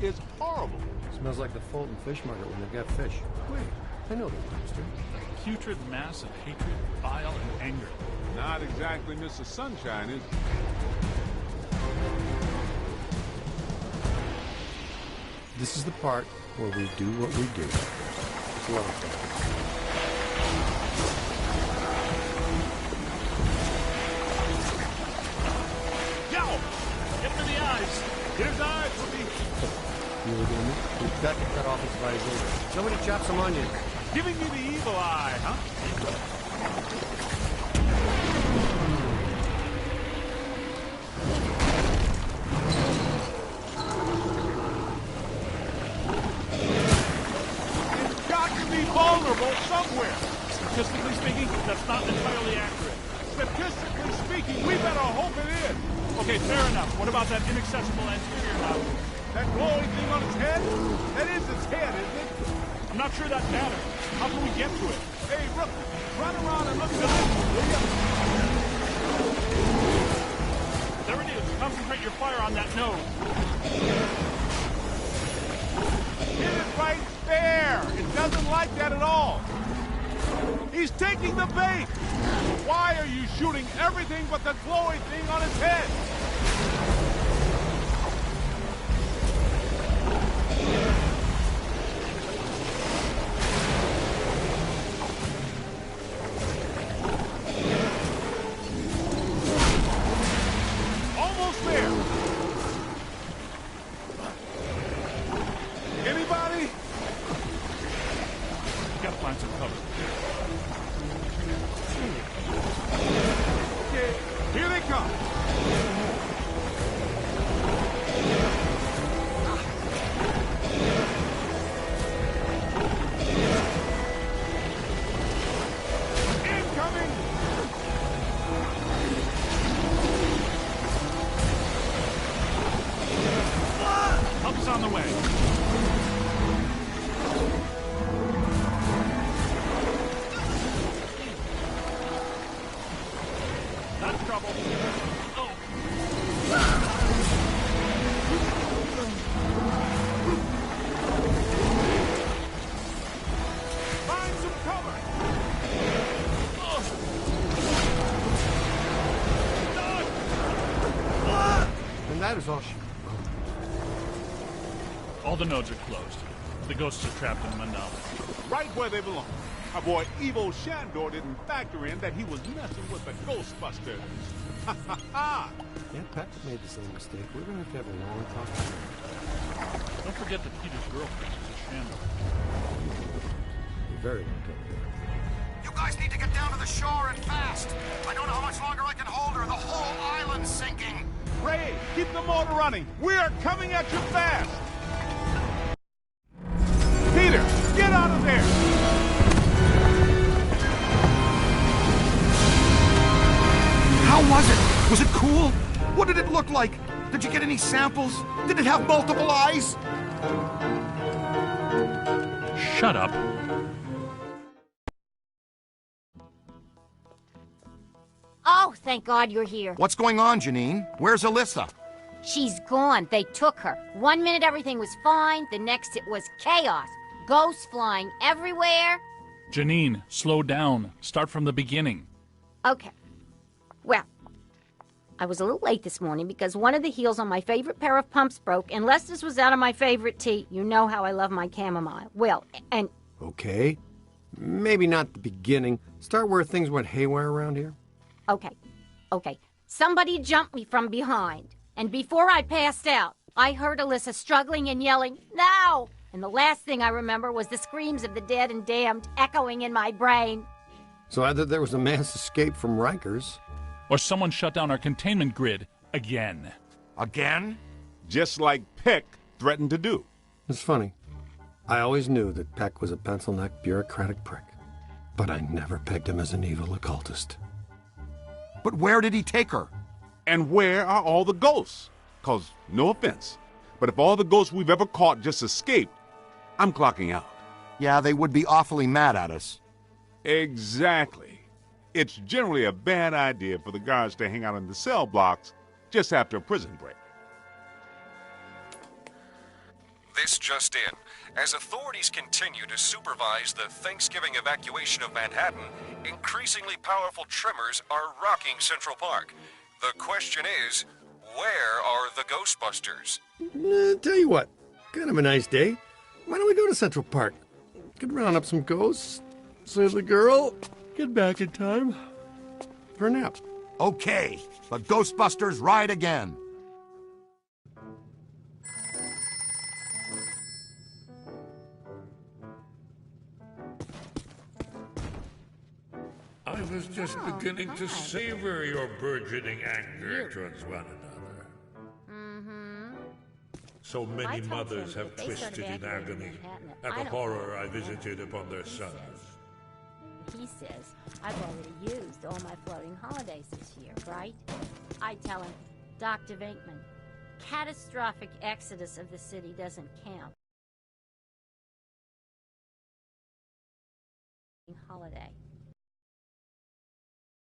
is horrible. Smells like the Fulton Fish Market when they've got fish. Wait, I know the dumpster. A putrid mass of hatred, bile, and anger. Not exactly Mr. Sunshine, is it? This is the part where we do what we do. It's a lot of fun. Get him in the eyes! Here's eyes for me. You were doing it? We've got to cut off his visor. Somebody chop some onions. Giving me the evil eye, huh? It's got to be vulnerable somewhere. Statistically speaking, that's not entirely accurate. Statistically speaking, we better hope it is. Okay, fair enough. What about that inaccessible anterior now? That glowing thing on its head? That is its head, isn't it? I'm not sure that matters. How can we get to it? Hey, Rook, run around and look at it, will you? There it is. Concentrate your fire on that nose. Hit it right there. It doesn't like that at all. He's taking the bait. Why are you shooting everything but the glowing thing on its head? Almost there. Anybody? Gotta find some cover. Okay, here they come. Incoming! Help's on the way. That's trouble. Oh. Find some cover! And that is all she... All the nodes are closed. The ghosts are trapped in the mandala. Right where they belong. Our boy Evo Shandor didn't factor in that he was messing with the Ghostbusters. Ha ha ha! Yeah, Pat made the same mistake. We're going to have a long talk. Don't forget that Peter's girlfriend is a Shandor. Very long talk. You guys need to get down to the shore and fast. I don't know how much longer I can hold her. The whole island's sinking. Ray, keep the motor running. We are coming at you fast. Peter, get out of there. How was it? Was it cool? What did it look like? Did you get any samples? Did it have multiple eyes? Shut up. Oh, thank God you're here. What's going on, Janine? Where's Alyssa? She's gone. They took her. 1 minute everything was fine, the next it was chaos. Ghosts flying everywhere. Janine, slow down. Start from the beginning. Okay. Well, I was a little late this morning because one of the heels on my favorite pair of pumps broke, and Lester's was out of my favorite tea. You know how I love my chamomile. Well, and... Okay. Maybe not the beginning. Start where things went haywire around here. Okay. Somebody jumped me from behind. And before I passed out, I heard Alyssa struggling and yelling, "No!" And the last thing I remember was the screams of the dead and damned echoing in my brain. So either there was a mass escape from Rikers, Or someone shut down our containment grid again. Again? Just like Peck threatened to do. It's funny. I always knew that Peck was a pencil-necked, bureaucratic prick. But I never pegged him as an evil occultist. But where did he take her? And where are all the ghosts? 'Cause, no offense, but if all the ghosts we've ever caught just escaped, I'm clocking out. Yeah, they would be awfully mad at us. Exactly. It's generally a bad idea for the guards to hang out in the cell blocks just after a prison break. This just in. As authorities continue to supervise the Thanksgiving evacuation of Manhattan, increasingly powerful tremors are rocking Central Park. The question is, where are the Ghostbusters? Tell you what, kind of a nice day. Why don't we go to Central Park? Could round up some ghosts, save the girl, get back in time for a nap. Okay, the Ghostbusters ride again. I was just beginning to savor your burgeoning anger towards one another. So many mothers have twisted in agony at the horror I visited upon their sons. He says, I've already used all my floating holidays this year, right? I tell him, Dr. Venkman, catastrophic exodus of the city doesn't count. Holiday.